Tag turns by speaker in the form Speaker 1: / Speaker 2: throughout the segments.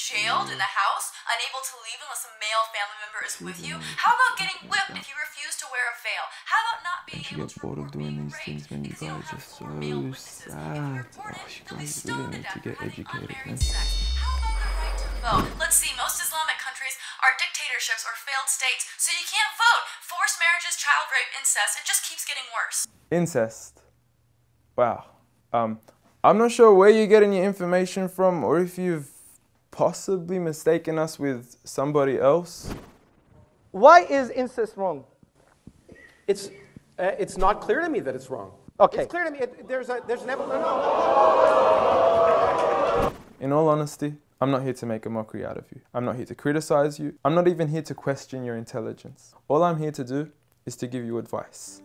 Speaker 1: jailed in the house, unable to leave unless a male family member is with you? How about getting whipped if you refuse to wear a veil? How about not being able to report being raped because you don't have four male witnesses? If you report it, you'll be stoned to death for having unmarried sex. How about the right to vote? Let's see, most Islamic countries are dictatorships or failed states, so you can't vote. Forced marriages, child rape, incest, it just keeps getting worse.
Speaker 2: Incest. Wow. I'm not sure where you're getting your information from or if you've possibly mistaken us with somebody else.
Speaker 3: Why is incest wrong?
Speaker 4: It's not clear to me that it's wrong.
Speaker 3: Okay.
Speaker 4: It's clear to me. There's an evolution.
Speaker 2: In all honesty, I'm not here to make a mockery out of you. I'm not here to criticize you. I'm not even here to question your intelligence. All I'm here to do is to give you advice.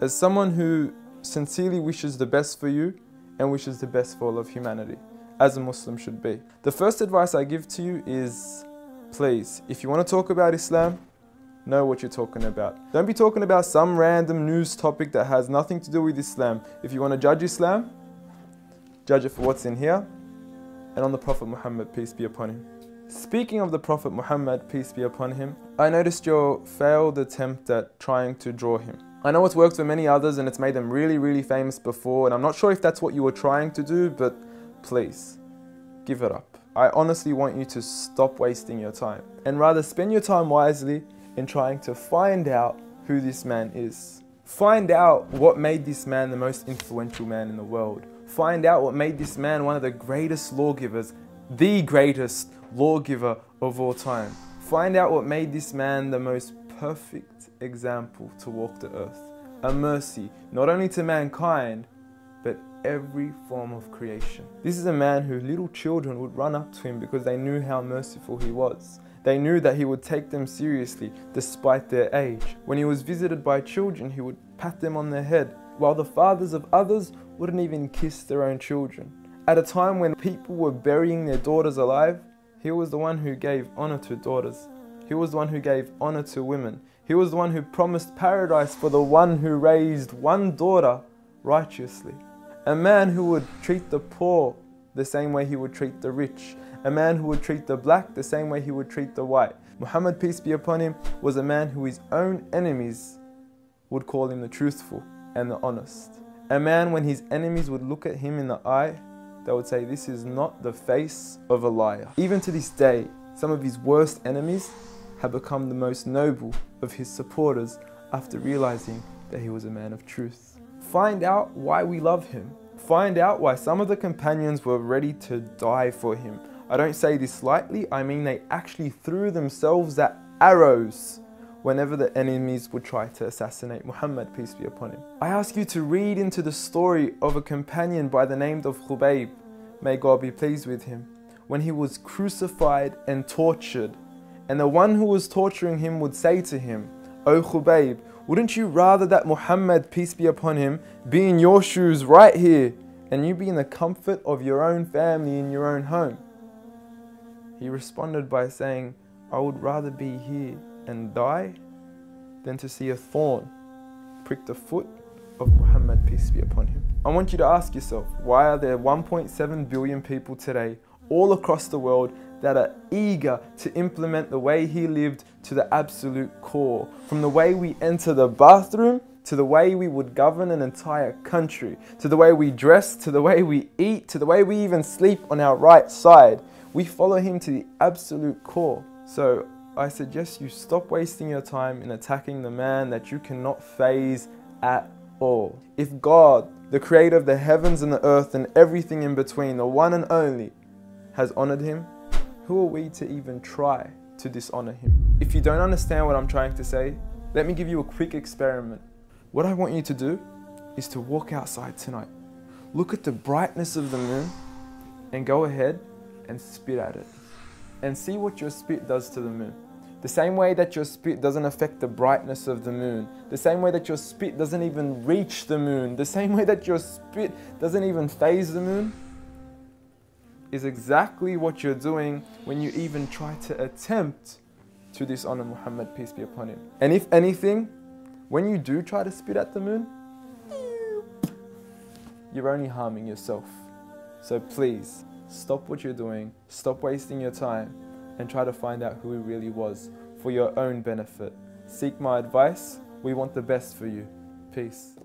Speaker 2: As someone who sincerely wishes the best for you and wishes the best for all of humanity, as a Muslim should be. The first advice I give to you is, please, if you want to talk about Islam, know what you're talking about. Don't be talking about some random news topic that has nothing to do with Islam. If you want to judge Islam, judge it for what's in here and on the Prophet Muhammad, peace be upon him. Speaking of the Prophet Muhammad, peace be upon him, I noticed your failed attempt at trying to draw him. I know it's worked for many others and it's made them really, really famous before, and I'm not sure if that's what you were trying to do, but please, give it up. I honestly want you to stop wasting your time and rather spend your time wisely in trying to find out who this man is. Find out what made this man the most influential man in the world. Find out what made this man one of the greatest lawgivers, the greatest lawgiver of all time. Find out what made this man the most perfect example to walk the earth. A mercy, not only to mankind, but every form of creation. This is a man who little children would run up to him because they knew how merciful he was. They knew that he would take them seriously despite their age. When he was visited by children, he would pat them on their head, while the fathers of others wouldn't even kiss their own children. At a time when people were burying their daughters alive, he was the one who gave honor to daughters. He was the one who gave honor to women. He was the one who promised paradise for the one who raised one daughter righteously. A man who would treat the poor the same way he would treat the rich. A man who would treat the black the same way he would treat the white. Muhammad, peace be upon him, was a man who his own enemies would call him the truthful and the honest. A man when his enemies would look at him in the eye, they would say, this is not the face of a liar. Even to this day, some of his worst enemies have become the most noble of his supporters after realizing that he was a man of truth. Find out why we love him. Find out why some of the companions were ready to die for him. I don't say this lightly, I mean they actually threw themselves at arrows whenever the enemies would try to assassinate Muhammad, peace be upon him. I ask you to read into the story of a companion by the name of Khubayb, may God be pleased with him, when he was crucified and tortured. And the one who was torturing him would say to him, "O Khubayb, wouldn't you rather that Muhammad, peace be upon him, be in your shoes right here, and you be in the comfort of your own family in your own home?" He responded by saying, "I would rather be here and die than to see a thorn prick the foot of Muhammad, peace be upon him." I want you to ask yourself, why are there 1.7 billion people today all across the world that are eager to implement the way he lived to the absolute core? From the way we enter the bathroom, to the way we would govern an entire country, to the way we dress, to the way we eat, to the way we even sleep on our right side. We follow him to the absolute core. So I suggest you stop wasting your time in attacking the man that you cannot faze at all. If God, the creator of the heavens and the earth and everything in between, the one and only, has honored him, who are we to even try to dishonor him? If you don't understand what I'm trying to say, let me give you a quick experiment. What I want you to do is to walk outside tonight, look at the brightness of the moon, and go ahead and spit at it. And see what your spit does to the moon. The same way that your spit doesn't affect the brightness of the moon, the same way that your spit doesn't even reach the moon, the same way that your spit doesn't even faze the moon, is exactly what you're doing when you even try to attempt to dishonor Muhammad, peace be upon him. And if anything, when you do try to spit at the moon, you're only harming yourself. So please, stop what you're doing, stop wasting your time, and try to find out who he really was for your own benefit. Seek my advice. We want the best for you. Peace.